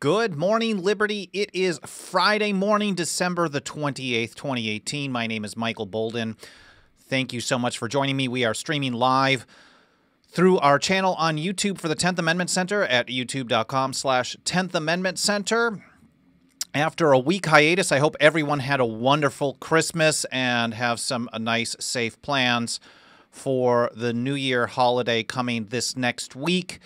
Good morning, Liberty. It is Friday morning, December the 28th, 2018. My name is Michael Boldin. Thank you so much for joining me. We are streaming live through our channel on YouTube for the 10th Amendment Center at youtube.com/10th Amendment Center. After a week hiatus, I hope everyone had a wonderful Christmas and have some nice, safe plans for the New Year holiday coming this next week.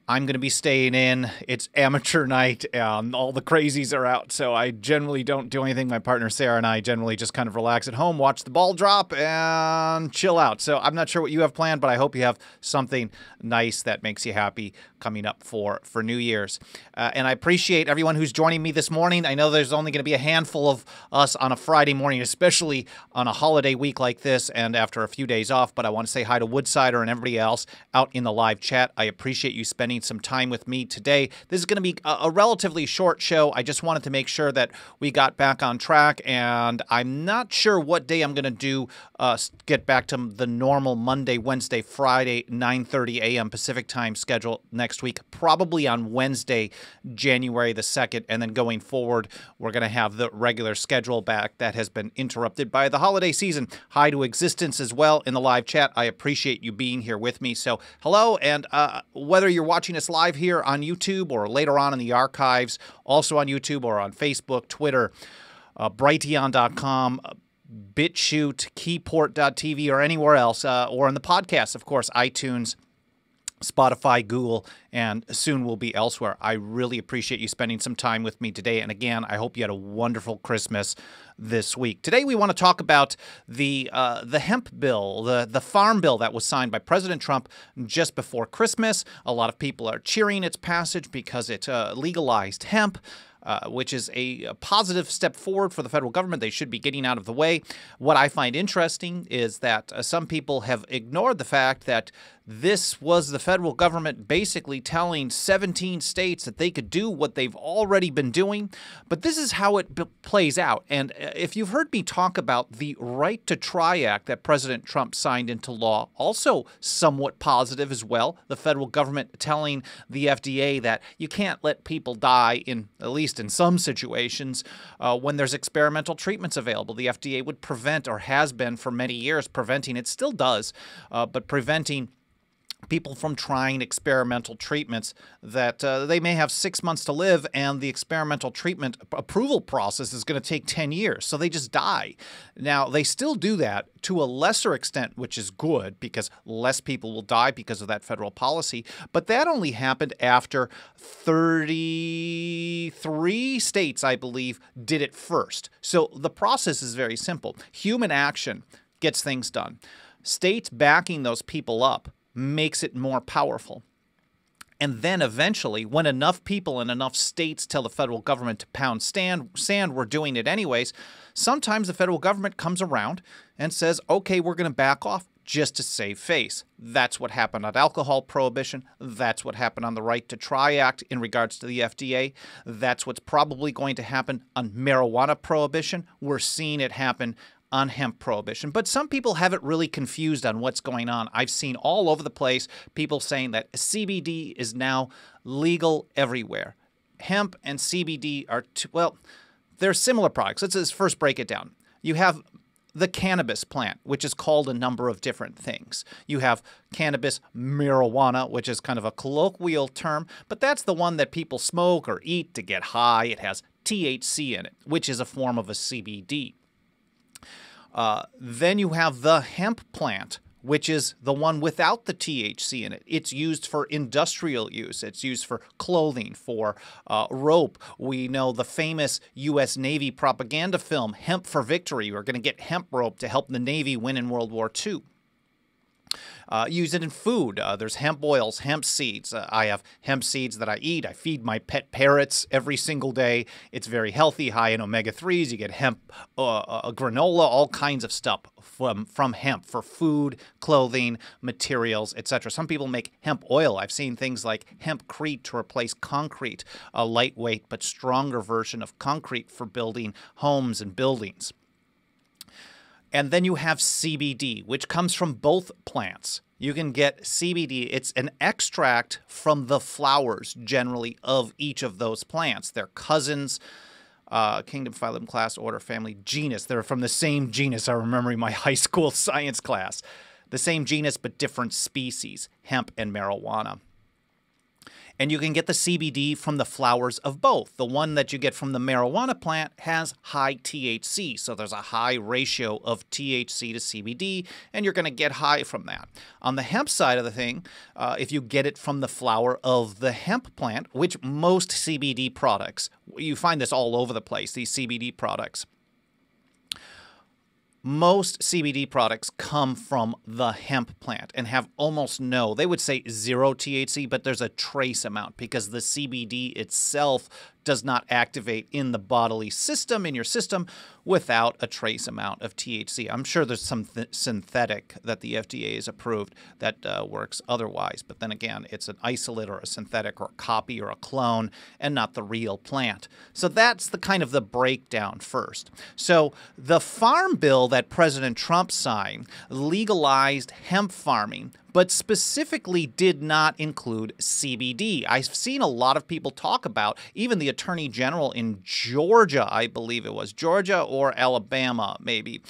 I'm going to be staying in. It's amateur night. All the crazies are out, so I generally don't do anything. My partner Sarah and I generally just kind of relax at home, watch the ball drop, and chill out. So I'm not sure what you have planned, but I hope you have something nice that makes you happy coming up for New Year's. And I appreciate everyone who's joining me this morning. I know there's only going to be a handful of us on a Friday morning, especially on a holiday week like this and after a few days off, but I want to say hi to Woodsider and everybody else out in the live chat. I appreciate you spending some time with me today. This is going to be a relatively short show. I just wanted to make sure that we got back on track, and I'm not sure what day I'm going to get back to the normal Monday, Wednesday, Friday, 9:30 a.m. Pacific time schedule next week, probably on Wednesday, January the 2nd, and then going forward, we're going to have the regular schedule back that has been interrupted by the holiday season. Hi to Existence as well in the live chat. I appreciate you being here with me. So hello, and whether you're watching us live here on YouTube or later on in the archives, also on YouTube or on Facebook, Twitter, Brighteon.com, BitChute, Keyport.tv, or anywhere else, or on the podcast, of course, iTunes, Spotify, Google, and soon will be elsewhere. I really appreciate you spending some time with me today. And again, I hope you had a wonderful Christmas this week. Today, we want to talk about the hemp bill, the farm bill that was signed by President Trump just before Christmas. A lot of people are cheering its passage because it legalized hemp. Which is a positive step forward for the federal government. They should be getting out of the way. What I find interesting is that some people have ignored the fact that this was the federal government basically telling 17 states that they could do what they've already been doing. But this is how it plays out. And if you've heard me talk about the Right to Try Act that President Trump signed into law, also somewhat positive as well. The federal government telling the FDA that you can't let people die at least in some situations, when there's experimental treatments available. The FDA would prevent, or has been for many years, preventing, it still does, but preventing people from trying experimental treatments that they may have 6 months to live, and the experimental treatment approval process is going to take 10 years. So they just die. Now, they still do that to a lesser extent, which is good because less people will die because of that federal policy. But that only happened after 33 states, I believe, did it first. So the process is very simple. Human action gets things done. States backing those people up makes it more powerful. And then eventually, when enough people in enough states tell the federal government to pound sand, we're doing it anyways, sometimes the federal government comes around and says, okay, we're going to back off just to save face. That's what happened on alcohol prohibition. That's what happened on the Right to Try Act in regards to the FDA. That's what's probably going to happen on marijuana prohibition. We're seeing it happen on hemp prohibition. But some people have it really confused on what's going on. I've seen all over the place people saying that CBD is now legal everywhere. Hemp and CBD are, they're similar products. Let's first break it down. You have the cannabis plant, which is called a number of different things. You have cannabis marijuana, which is kind of a colloquial term, but that's the one that people smoke or eat to get high. It has THC in it, which is a form of a CBD. Then you have the hemp plant, which is the one without the THC in it. It's used for industrial use. It's used for clothing, for rope. We know the famous U.S. Navy propaganda film, Hemp for Victory. We're going to get hemp rope to help the Navy win in World War II. Use it in food. There's hemp oils, hemp seeds. I have hemp seeds that I eat. I feed my pet parrots every single day. It's very healthy, high in omega-3s. You get hemp granola, all kinds of stuff from hemp for food, clothing, materials, etc. Some people make hemp oil. I've seen things like hempcrete to replace concrete, a lightweight but stronger version of concrete for building homes and buildings. And then you have CBD, which comes from both plants. You can get CBD. It's an extract from the flowers, generally, of each of those plants. They're cousins, kingdom, phylum, class, order, family, genus. They're from the same genus. I remember my high school science class. The same genus, but different species, hemp and marijuana. And you can get the CBD from the flowers of both. The one that you get from the marijuana plant has high THC, so there's a high ratio of THC to CBD, and you're going to get high from that. On the hemp side of the thing, if you get it from the flower of the hemp plant, which most CBD products, you find this all over the place, these CBD products, most CBD products come from the hemp plant and have almost no, they would say 0 THC, but there's a trace amount because the CBD itself does not activate in the bodily system, in your system, without a trace amount of THC. I'm sure there's some synthetic that the FDA has approved that works otherwise, but then again, it's an isolate or a synthetic or a copy or a clone and not the real plant. So that's the kind of the breakdown first. So the farm bill that President Trump signed legalized hemp farming, but specifically did not include CBD. I've seen a lot of people talk about, even the Attorney General in Georgia, I believe it was, Georgia or Alabama, maybe.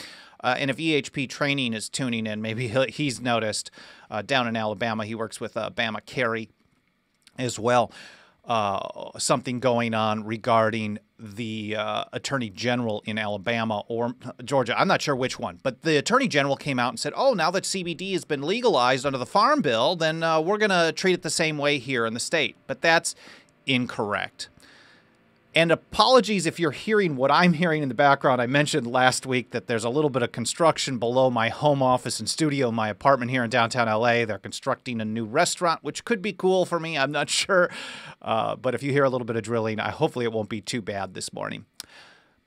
And if EHP Training is tuning in, maybe he's noticed down in Alabama, he works with Bama Carey as well, something going on regarding the Attorney General in Alabama or Georgia. I'm not sure which one, but the Attorney General came out and said, oh, now that CBD has been legalized under the Farm Bill, then we're going to treat it the same way here in the state. But that's incorrect. And apologies if you're hearing what I'm hearing in the background. I mentioned last week that there's a little bit of construction below my home office and studio, my apartment here in downtown LA. They're constructing a new restaurant, which could be cool for me. I'm not sure. But if you hear a little bit of drilling, hopefully it won't be too bad this morning.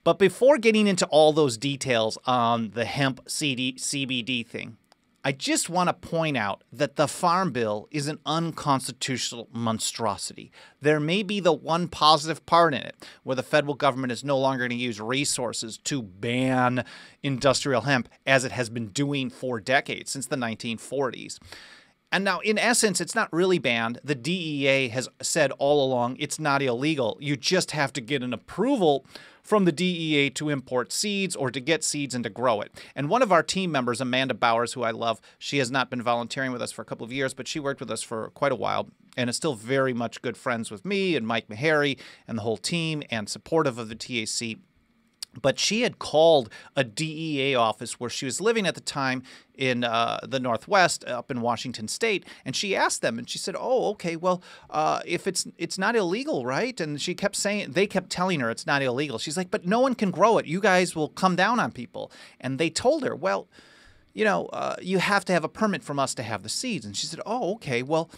But before getting into all those details on the hemp CBD thing, I just want to point out that the Farm Bill is an unconstitutional monstrosity. There may be the one positive part in it, where the federal government is no longer going to use resources to ban industrial hemp, as it has been doing for decades, since the 1940s. And now, in essence, it's not really banned. The DEA has said all along it's not illegal. You just have to get an approval from the DEA to import seeds or to get seeds and to grow it. And one of our team members, Amanda Bowers, who I love, she has not been volunteering with us for a couple of years, but she worked with us for quite a while and is still very much good friends with me and Mike Meharry and the whole team and supportive of the TAC. But she had called a DEA office where she was living at the time in the Northwest, up in Washington State, and she asked them, and she said, "Oh, okay, well, if it's not illegal, right?" And she kept saying, they kept telling her it's not illegal. She's like, "But no one can grow it. You guys will come down on people." And they told her, "Well, you know, you have to have a permit from us to have the seeds." And she said, "Oh, okay, well,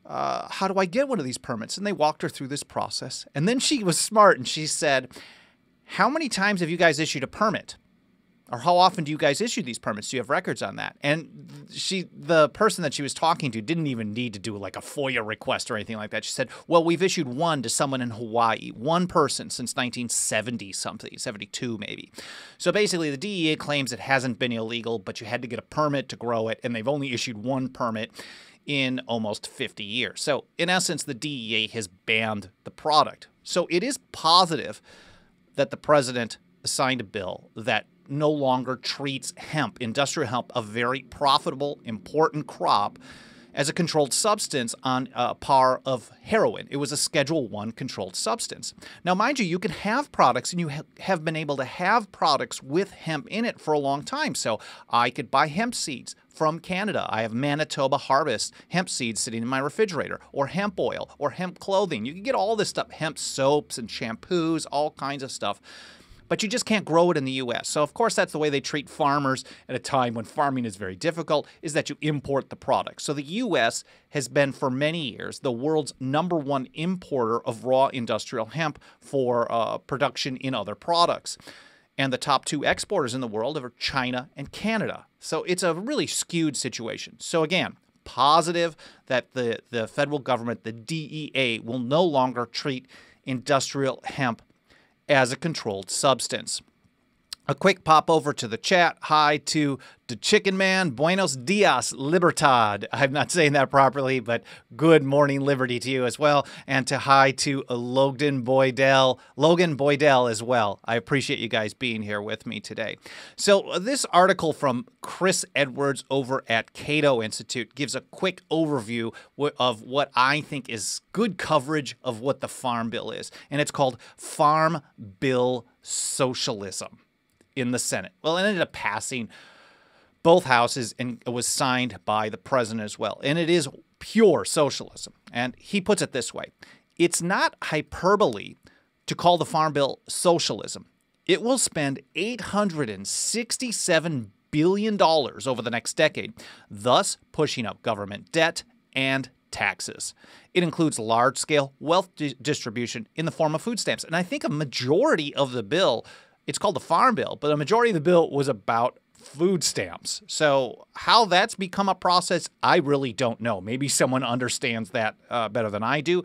how do I get one of these permits?" And they walked her through this process. And then she was smart, and she said, "How many times have you guys issued a permit? Or how often do you guys issue these permits? Do you have records on that?" And the person that she was talking to didn't even need to do like a FOIA request or anything like that. She said, "Well, we've issued one to someone in Hawaii, one person since 1970 something, 72 maybe." So basically the DEA claims it hasn't been illegal, but you had to get a permit to grow it, and they've only issued one permit in almost 50 years. So in essence, the DEA has banned the product. So it is positive that the president signed a bill that no longer treats hemp, industrial hemp, a very profitable, important crop, as a controlled substance on par of heroin. It was a Schedule I controlled substance. Now, mind you, you can have products, and you have been able to have products with hemp in it for a long time. So I could buy hemp seeds from Canada. I have Manitoba Harvest hemp seeds sitting in my refrigerator, or hemp oil, or hemp clothing. You can get all this stuff, hemp soaps and shampoos, all kinds of stuff. But you just can't grow it in the U.S. So, of course, that's the way they treat farmers at a time when farming is very difficult, is that you import the product. So the U.S. has been, for many years, the world's #1 importer of raw industrial hemp for production in other products. And the top 2 exporters in the world are China and Canada. So it's a really skewed situation. So again, positive that the federal government, the DEA, will no longer treat industrial hemp as a controlled substance. A quick pop over to the chat. Hi to the Chicken Man. Buenos dias, Libertad. I'm not saying that properly, but good morning, Liberty to you as well. And to hi to Logan Boydell as well. I appreciate you guys being here with me today. So this article from Chris Edwards over at Cato Institute gives a quick overview of what I think is good coverage of what the Farm Bill is. And it's called Farm Bill Socialism in the Senate. Well, it ended up passing both houses and it was signed by the president as well. And it is pure socialism. And he puts it this way. It's not hyperbole to call the Farm Bill socialism. It will spend $867 billion over the next decade, thus pushing up government debt and taxes. It includes large-scale wealth distribution in the form of food stamps. And I think a majority of the bill, it's called the Farm Bill, but a majority of the bill was about food stamps. So how that's become a process, I really don't know. Maybe someone understands that better than I do,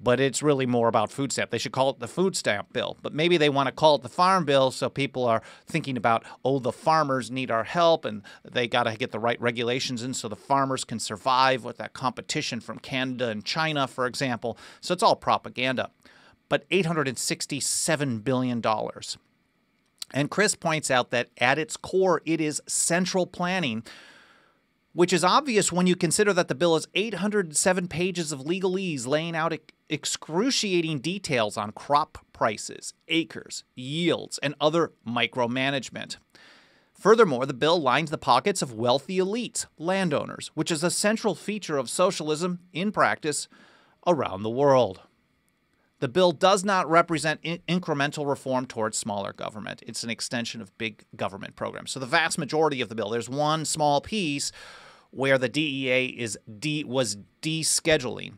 but it's really more about food stamp. They should call it the food stamp bill, but maybe they want to call it the Farm Bill so people are thinking about, oh, the farmers need our help and they got to get the right regulations in so the farmers can survive with that competition from Canada and China, for example. So it's all propaganda. But $867 billion. And Chris points out that at its core, it is central planning, which is obvious when you consider that the bill is 807 pages of legalese laying out excruciating details on crop prices, acres, yields, and other micromanagement. Furthermore, the bill lines the pockets of wealthy elites, landowners, which is a central feature of socialism in practice around the world. The bill does not represent incremental reform towards smaller government. It's an extension of big government programs. So the vast majority of the bill, there's one small piece where the DEA was descheduling,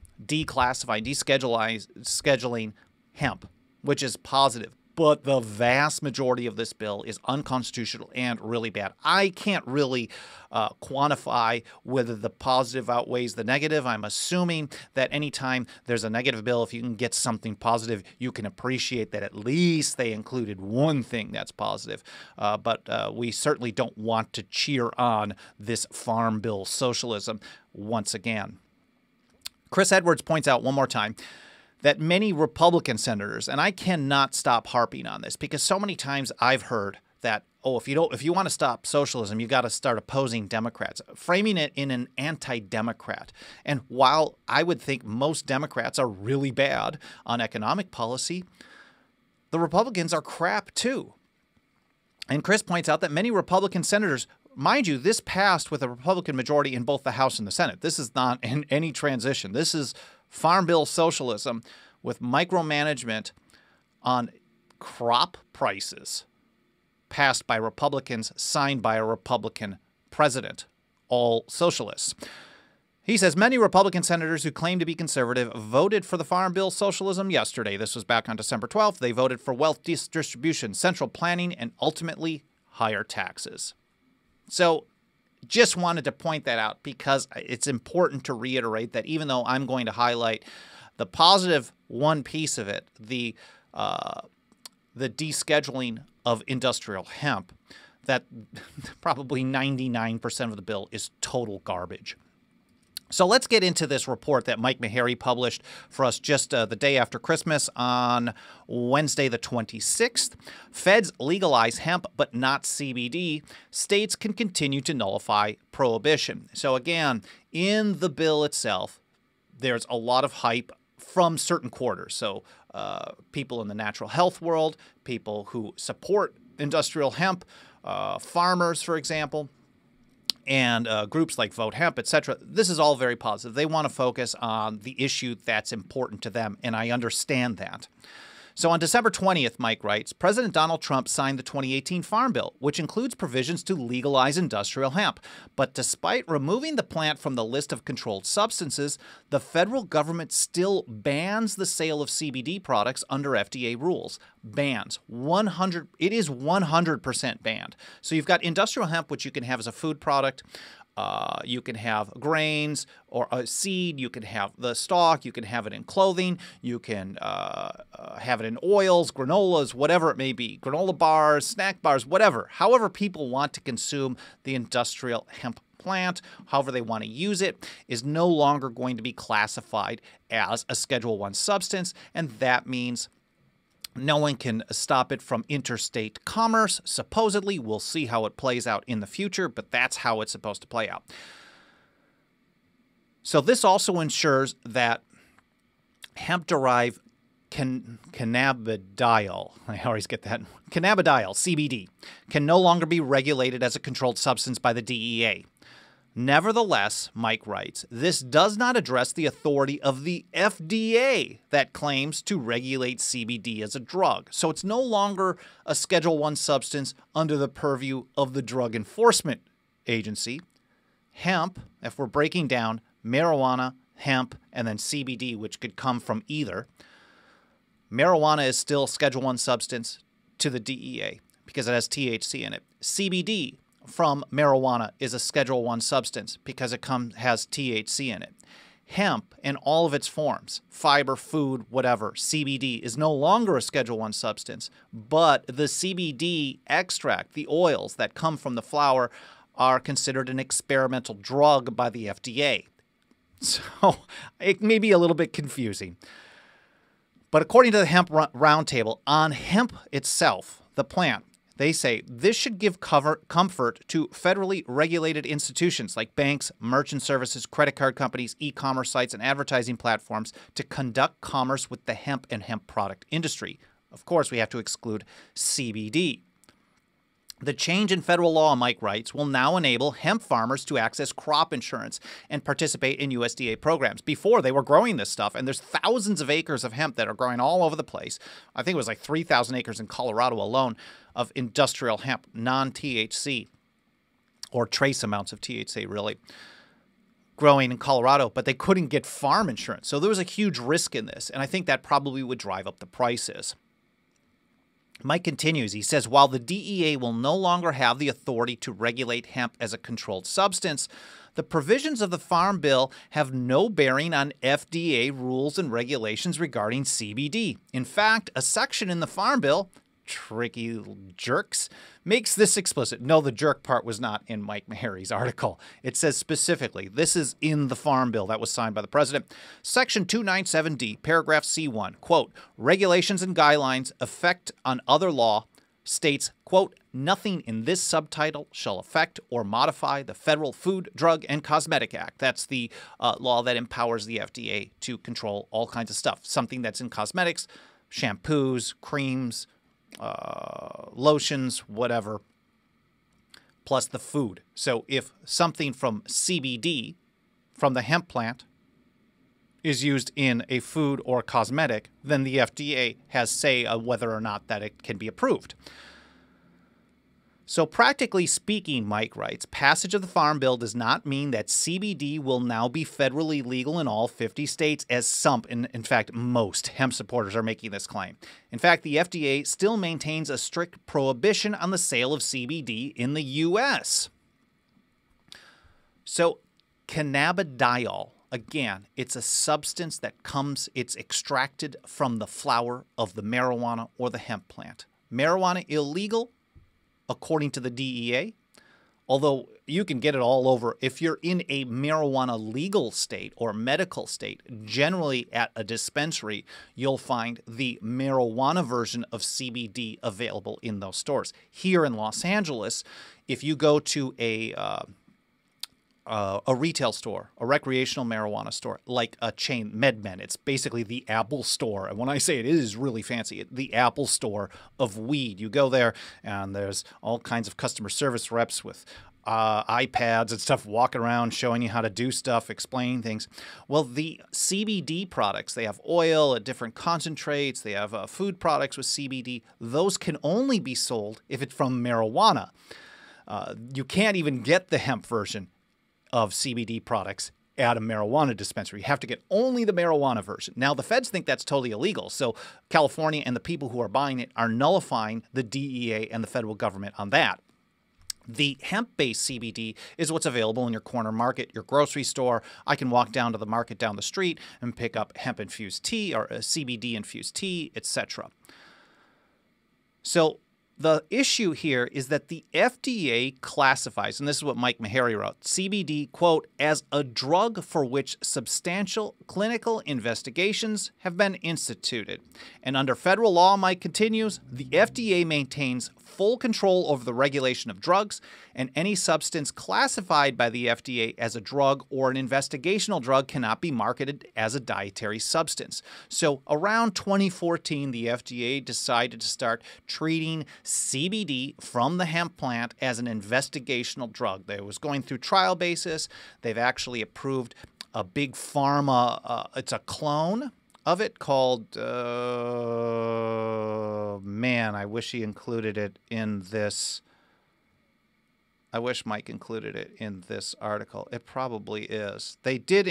scheduling hemp, which is positive. But the vast majority of this bill is unconstitutional and really bad. I can't really quantify whether the positive outweighs the negative. I'm assuming that anytime there's a negative bill, if you can get something positive, you can appreciate that at least they included one thing that's positive. But we certainly don't want to cheer on this Farm Bill socialism once again. Chris Edwards points out one more time that many Republican senators, and I cannot stop harping on this because so many times I've heard that, oh, if you want to stop socialism, you got to start opposing Democrats, framing it in an anti-Democrat. And while I would think most Democrats are really bad on economic policy, the Republicans are crap too. And Chris points out that many Republican senators, mind you, this passed with a Republican majority in both the House and the Senate. This is not in any transition. This is Farm Bill socialism with micromanagement on crop prices passed by Republicans, signed by a Republican president, all socialists. He says many Republican senators who claim to be conservative voted for the Farm Bill socialism yesterday. This was back on December 12th. They voted for wealth distribution, central planning, and ultimately higher taxes. So just wanted to point that out because it's important to reiterate that even though I'm going to highlight the positive one piece of it, the descheduling of industrial hemp, that probably 99% of the bill is total garbage. So let's get into this report that Mike Meharry published for us just the day after Christmas on Wednesday the 26th. Feds legalize hemp but not CBD. States can continue to nullify prohibition. So again, in the bill itself, there's a lot of hype from certain quarters. So people in the natural health world, people who support industrial hemp, farmers, for example, and groups like Vote Hemp, etc. This is all very positive. They want to focus on the issue that's important to them, and I understand that. So on December 20th, Mike writes, President Donald Trump signed the 2018 Farm Bill, which includes provisions to legalize industrial hemp. But despite removing the plant from the list of controlled substances, the federal government still bans the sale of CBD products under FDA rules. Bans. It is 100% banned. So you've got industrial hemp, which you can have as a food product. You can have grains or a seed. You can have the stalk. You can have it in clothing. You can have it in oils, granolas, whatever it may be, granola bars, snack bars, whatever. However people want to consume the industrial hemp plant, however they want to use it, is no longer going to be classified as a Schedule I substance, and that means no one can stop it from interstate commerce, supposedly. We'll see how it plays out in the future, but that's how it's supposed to play out. So this also ensures that hemp-derived cannabidiol, I always get that, cannabidiol, CBD, can no longer be regulated as a controlled substance by the DEA. Nevertheless, Mike writes, this does not address the authority of the FDA that claims to regulate CBD as a drug. So it's no longer a Schedule I substance under the purview of the Drug Enforcement Agency. Hemp, if we're breaking down marijuana, hemp, and then CBD, which could come from either, marijuana is still Schedule I substance to the DEA because it has THC in it. CBD from marijuana is a Schedule I substance because it has THC in it. Hemp in all of its forms, fiber, food, whatever, CBD is no longer a Schedule I substance, but the CBD extract, the oils that come from the flower, are considered an experimental drug by the FDA. So it may be a little bit confusing. But according to the Hemp Roundtable, on hemp itself, the plant, they say this should give comfort to federally regulated institutions like banks, merchant services, credit card companies, e-commerce sites, and advertising platforms to conduct commerce with the hemp and hemp product industry. Of course, we have to exclude CBD. The change in federal law, Mike writes, will now enable hemp farmers to access crop insurance and participate in USDA programs. Before, they were growing this stuff, and there's thousands of acres of hemp that are growing all over the place. I think it was like 3,000 acres in Colorado alone of industrial hemp, non-THC, or trace amounts of THC, really, growing in Colorado, but they couldn't get farm insurance. So there was a huge risk in this, and I think that probably would drive up the prices. Mike continues, he says, while the DEA will no longer have the authority to regulate hemp as a controlled substance, the provisions of the Farm Bill have no bearing on FDA rules and regulations regarding CBD. In fact, a section in the Farm Bill, tricky jerks, makes this explicit. No, the jerk part was not in Mike Maharry's article. It says specifically, this is in the Farm Bill that was signed by the president. Section 297D, paragraph C1, quote, regulations and guidelines effect on other law states, quote, nothing in this subtitle shall affect or modify the Federal Food, Drug, and Cosmetic Act. That's the law that empowers the FDA to control all kinds of stuff. Something that's in cosmetics, shampoos, creams, lotions, whatever, plus the food. So if something from CBD, from the hemp plant, is used in a food or cosmetic, then the FDA has say whether or not that it can be approved. So practically speaking, Mike writes, passage of the Farm Bill does not mean that CBD will now be federally legal in all 50 states, as some, in fact, most hemp supporters are making this claim. In fact, the FDA still maintains a strict prohibition on the sale of CBD in the U.S. So cannabidiol, again, it's a substance that it's extracted from the flower of the marijuana or the hemp plant. Marijuana illegal, according to the DEA, although you can get it all over. If you're in a marijuana legal state or medical state, generally at a dispensary, you'll find the marijuana version of CBD available in those stores. Here in Los Angeles, if you go to a retail store, a recreational marijuana store, like a chain, MedMen. It's basically the Apple store. And when I say it is really fancy, the Apple store of weed. You go there and there's all kinds of customer service reps with iPads and stuff walking around showing you how to do stuff, explaining things. Well, the CBD products, they have oil, different concentrates, they have food products with CBD. Those can only be sold if it's from marijuana. You can't even get the hemp version of CBD products at a marijuana dispensary. You have to get only the marijuana version. Now, the feds think that's totally illegal. So California and the people who are buying it are nullifying the DEA and the federal government on that. The hemp-based CBD is what's available in your corner market, your grocery store. I can walk down to the market down the street and pick up hemp-infused tea or CBD-infused tea, etc. So the issue here is that the FDA classifies, and this is what Mike Meharry wrote, CBD, quote, as a drug for which substantial clinical investigations have been instituted. And under federal law, Mike continues, the FDA maintains full control over the regulation of drugs, and any substance classified by the FDA as a drug or an investigational drug cannot be marketed as a dietary substance. So around 2014, the FDA decided to start treating CBD from the hemp plant as an investigational drug. It was going through trial basis. They've actually approved a big pharma, it's a clone of it called, man, I wish he included it in this. I wish Mike included it in this article. It probably is. They did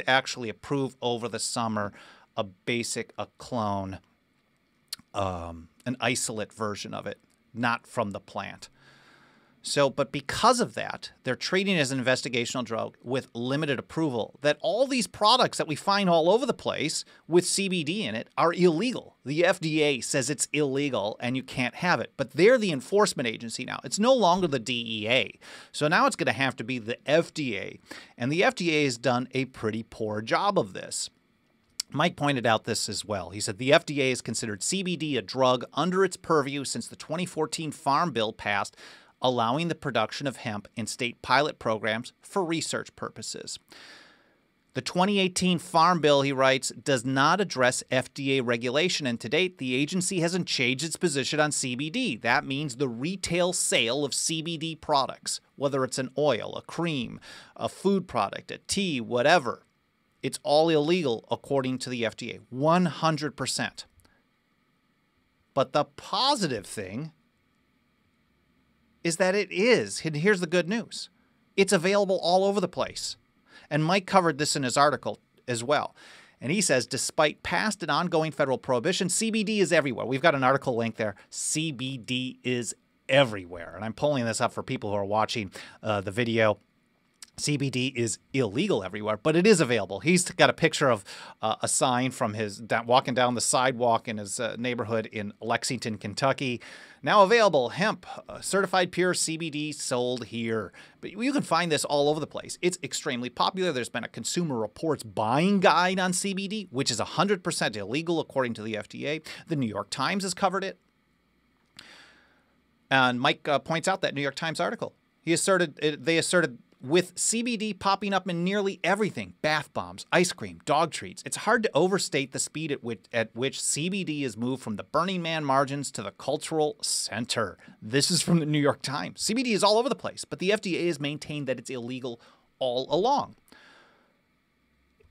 actually approve over the summer a clone, an isolate version of it, not from the plant. So, but because of that, they're treating it as an investigational drug with limited approval, that all these products that we find all over the place with CBD in it are illegal. The FDA says it's illegal and you can't have it, but they're the enforcement agency now. It's no longer the DEA. So now it's going to have to be the FDA, and the FDA has done a pretty poor job of this. Mike pointed out this as well. He said the FDA has considered CBD a drug under its purview since the 2014 Farm Bill passed, allowing the production of hemp in state pilot programs for research purposes. The 2018 Farm Bill, he writes, does not address FDA regulation, and to date, the agency hasn't changed its position on CBD. That means the retail sale of CBD products, whether it's an oil, a cream, a food product, a tea, whatever. It's all illegal according to the FDA, 100%. But the positive thing is that it is. And here's the good news. It's available all over the place. And Mike covered this in his article as well. And he says, despite past and ongoing federal prohibition, CBD is everywhere. We've got an article link there. CBD is everywhere. And I'm pulling this up for people who are watching the video. CBD is illegal everywhere, but it is available. He's got a picture of a sign from his walking down the sidewalk in his neighborhood in Lexington, Kentucky. Now available, hemp, certified pure CBD sold here. But you can find this all over the place. It's extremely popular. There's been a Consumer Reports buying guide on CBD, which is 100% illegal according to the FDA. The New York Times has covered it. And Mike points out that New York Times article. They asserted with CBD popping up in nearly everything, bath bombs, ice cream, dog treats, it's hard to overstate the speed at which CBD has moved from the Burning Man margins to the cultural center. This is from the New York Times. CBD is all over the place, but the FDA has maintained that it's illegal all along.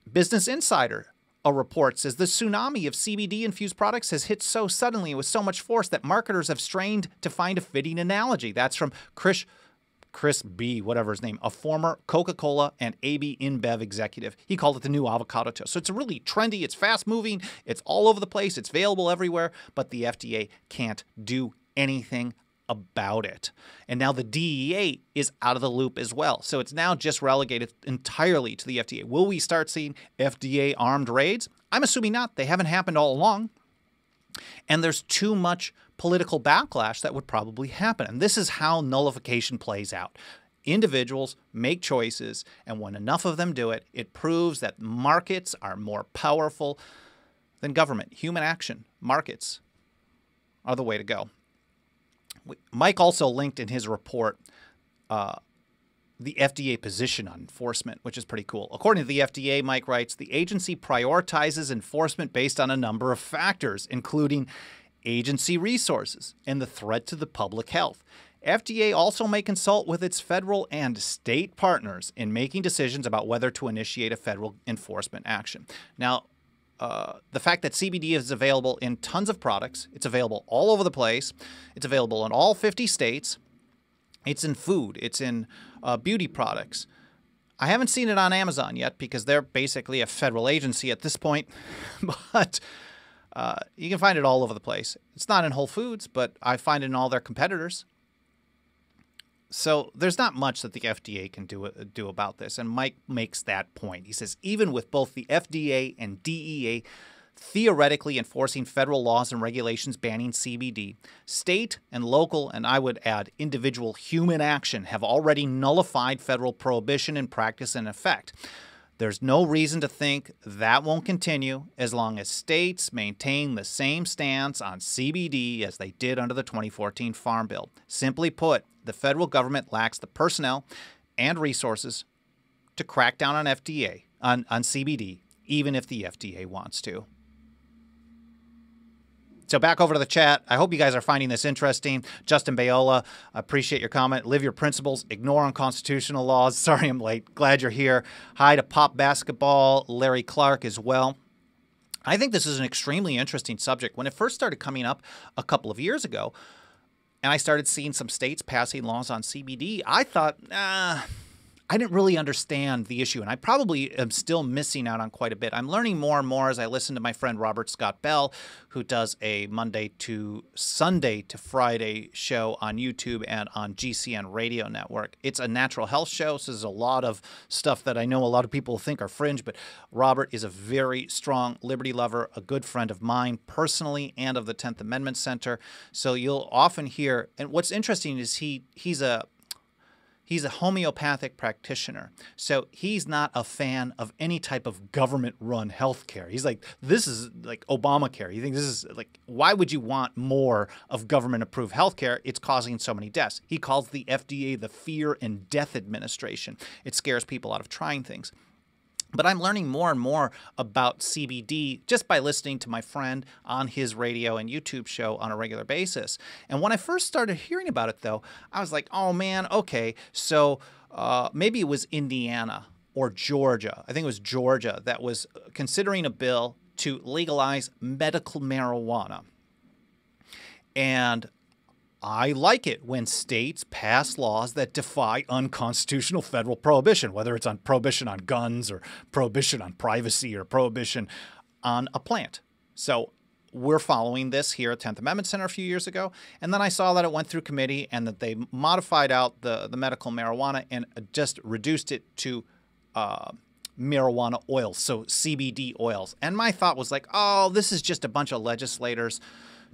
Business Insider, a report says the tsunami of CBD-infused products has hit so suddenly and with so much force that marketers have strained to find a fitting analogy. That's from Chris B., whatever his name, a former Coca-Cola and AB InBev executive. He called it the new avocado toast. So it's really trendy, it's fast-moving, it's all over the place, it's available everywhere, but the FDA can't do anything about it. And now the DEA is out of the loop as well. So it's now just relegated entirely to the FDA. Will we start seeing FDA armed raids? I'm assuming not. They haven't happened all along. And there's too much political backlash that would probably happen. And this is how nullification plays out. Individuals make choices, and when enough of them do it, it proves that markets are more powerful than government. Human action, markets are the way to go. Mike also linked in his report the FDA position on enforcement, which is pretty cool. According to the FDA, Mike writes, the agency prioritizes enforcement based on a number of factors, including agency resources and the threat to the public health. FDA also may consult with its federal and state partners in making decisions about whether to initiate a federal enforcement action. Now, the fact that CBD is available in tons of products, it's available all over the place, it's available in all 50 states, it's in food, it's in beauty products. I haven't seen it on Amazon yet because they're basically a federal agency at this point, but you can find it all over the place. It's not in Whole Foods, but I find it in all their competitors. So there's not much that the FDA can do about this. And Mike makes that point. He says, even with both the FDA and DEA theoretically enforcing federal laws and regulations banning CBD, state and local, and I would add individual human action have already nullified federal prohibition in practice and effect. There's no reason to think that won't continue as long as states maintain the same stance on CBD as they did under the 2014 Farm Bill. Simply put, the federal government lacks the personnel and resources to crack down on CBD, even if the FDA wants to. So back over to the chat. I hope you guys are finding this interesting. Justin Bayola, I appreciate your comment. Live your principles. Ignore unconstitutional laws. Sorry I'm late. Glad you're here. Hi to Pop Basketball, Larry Clark as well. I think this is an extremely interesting subject. When it first started coming up a couple of years ago, and I started seeing some states passing laws on CBD, I thought, I didn't really understand the issue, and I probably am still missing out on quite a bit. I'm learning more and more as I listen to my friend Robert Scott Bell, who does a Monday to Sunday to Friday show on YouTube and on GCN Radio Network. It's a natural health show, so there's a lot of stuff that I know a lot of people think are fringe, but Robert is a very strong liberty lover, a good friend of mine personally and of the 10th Amendment Center. So you'll often hear, and what's interesting is he's a homeopathic practitioner, so he's not a fan of any type of government-run health care. He's like, this is like Obamacare. You think this is like, why would you want more of government-approved health care? It's causing so many deaths. He calls the FDA the Fear and Death Administration. It scares people out of trying things. But I'm learning more and more about CBD just by listening to my friend on his radio and YouTube show on a regular basis. And when I first started hearing about it, though, I was like, oh, man, okay, so maybe it was Indiana or Georgia. I think it was Georgia that was considering a bill to legalize medical marijuana. And I like it when states pass laws that defy unconstitutional federal prohibition, whether it's on prohibition on guns or prohibition on privacy or prohibition on a plant. So we're following this here at 10th Amendment Center a few years ago. And then I saw that it went through committee and that they modified out the medical marijuana and just reduced it to marijuana oils, so CBD oils. And my thought was like, oh, this is just a bunch of legislators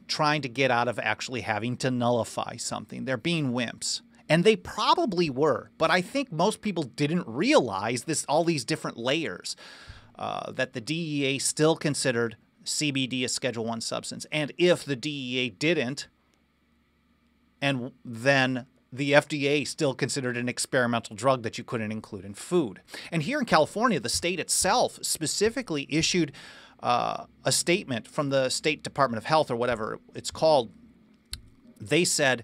trying to get out of actually having to nullify something. They're being wimps. And they probably were. But I think most people didn't realize all these different layers, that the DEA still considered CBD a Schedule I substance. And if the DEA didn't, and then the FDA still considered an experimental drug that you couldn't include in food. And here in California, the state itself specifically issued a statement from the State Department of Health or whatever it's called. They said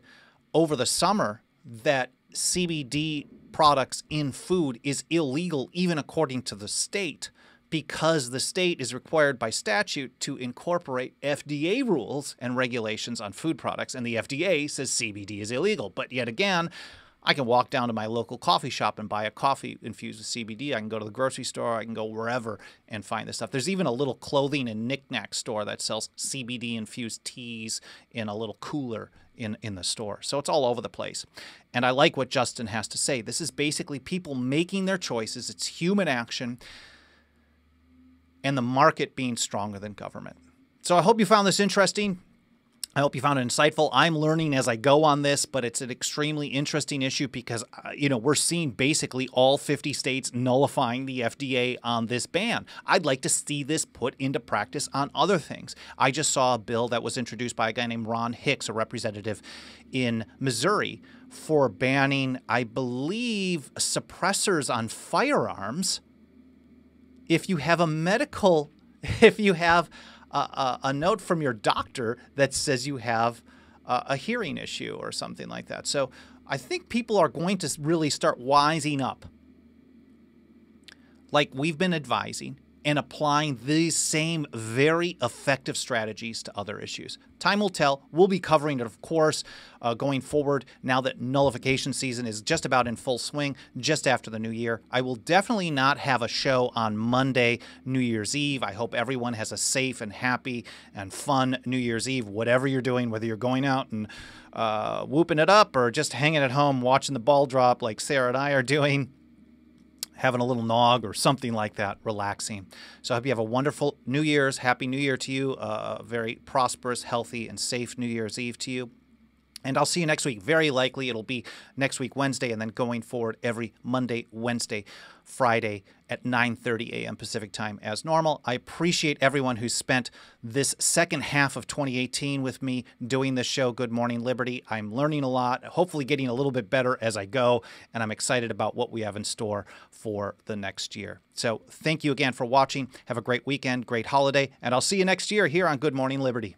over the summer that CBD products in food is illegal even according to the state, because the state is required by statute to incorporate FDA rules and regulations on food products, and the FDA says CBD is illegal. But yet again, I can walk down to my local coffee shop and buy a coffee infused with CBD. I can go to the grocery store. I can go wherever and find this stuff. There's even a little clothing and knickknack store that sells CBD-infused teas in a little cooler in the store. So it's all over the place. And I like what Justin has to say. This is basically people making their choices. It's human action and the market being stronger than government. So I hope you found this interesting. I hope you found it insightful. I'm learning as I go on this, but it's an extremely interesting issue because, we're seeing basically all 50 states nullifying the FDA on this ban. I'd like to see this put into practice on other things. I just saw a bill that was introduced by a guy named Ron Hicks, a representative in Missouri, for banning, I believe, suppressors on firearms if you have a note from your doctor that says you have a hearing issue or something like that. So I think people are going to really start wising up. Like we've been advising, and applying these same very effective strategies to other issues. Time will tell. We'll be covering it, of course, going forward now that nullification season is just about in full swing, just after the new year. I will definitely not have a show on Monday, New Year's Eve. I hope everyone has a safe and happy and fun New Year's Eve, whatever you're doing, whether you're going out and whooping it up or just hanging at home watching the ball drop like Sarah and I are doing, having a little nog or something like that, relaxing. So I hope you have a wonderful New Year's. Happy New Year to you. A very prosperous, healthy, and safe New Year's Eve to you. And I'll see you next week. Very likely it'll be next week, Wednesday, and then going forward every Monday, Wednesday, Friday at 9:30 a.m. Pacific time as normal. I appreciate everyone who spent this second half of 2018 with me doing this show, Good Morning Liberty. I'm learning a lot, hopefully getting a little bit better as I go, and I'm excited about what we have in store for the next year. So thank you again for watching. Have a great weekend, great holiday, and I'll see you next year here on Good Morning Liberty.